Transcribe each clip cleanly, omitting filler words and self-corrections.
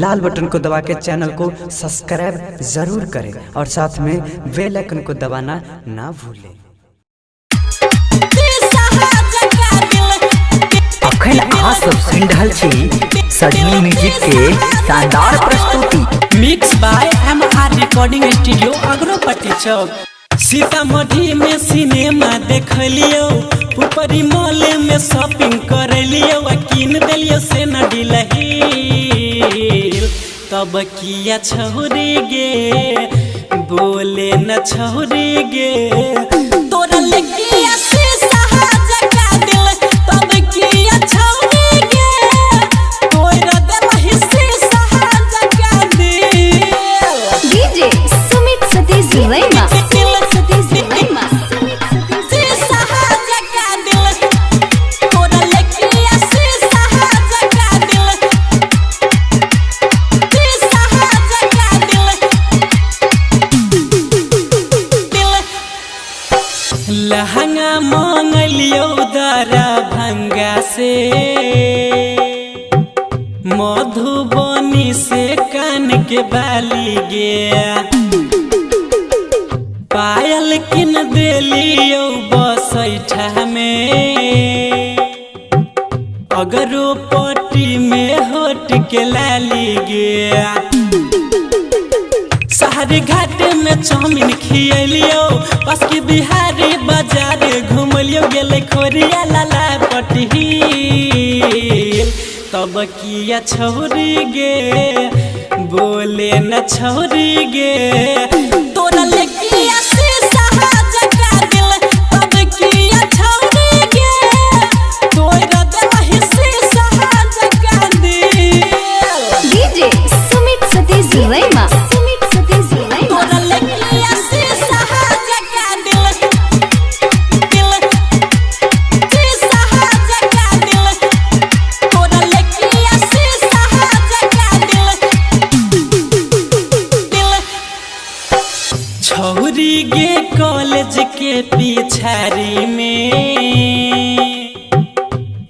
लाल button को दबा के चैनल को सब्सक्राइब जरूर करें और साथ में बेल आइकन को दबाना ना भूलें। अखन अहाँ सब सुनि रहल छी सजनी म्यूजिक के शानदार प्रस्तुति mix by MR recording studio Agropatti चौक। सीतामढ़ी में सिनेमा देखलियो, ऊपरी मॉल में शॉपिंग करलियो, किन दिलियो से न दिलही। तब किया छोरी गे बोले न छोरी गे तोरा लेके लहंगा मांगलियो दरभंगा से, मधुबनी से कान के बाली गया, पायल किन दिलियो बसैठा में, अगरोपट्टी में होट के लाली गया। शहर घाट में चाउमीन खियलियो, बस की बिहारी बाजार घूमलियो, गेले खोरिया लाला पटही। तब किया छोरी गे बोले न छोरी गे तोरा लेके छोरी गे कॉलेज के पिछाड़ी में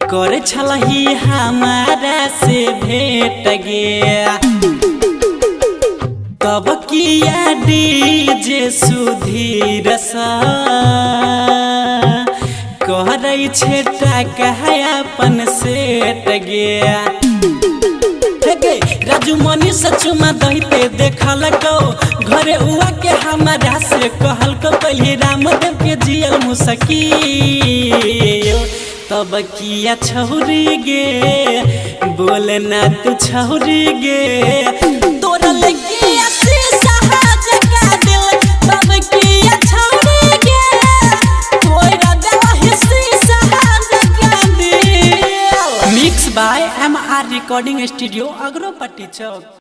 कर छलही हमारा से भेट गया। तब किया डीजे सुधीर सा कहै छे टाका अपन सेट गया। राजू मनी सचुमा दहिते देखल को घरे हुआ के हमारा से कहल को पहले रामदेव के जियल मुसकिल। तब किया छोरी गे बोले ना तू छोरी गे तोरा लेके तब किया छोरी गे तोरा देवा mix by MR recording studio Agropatti Chowk.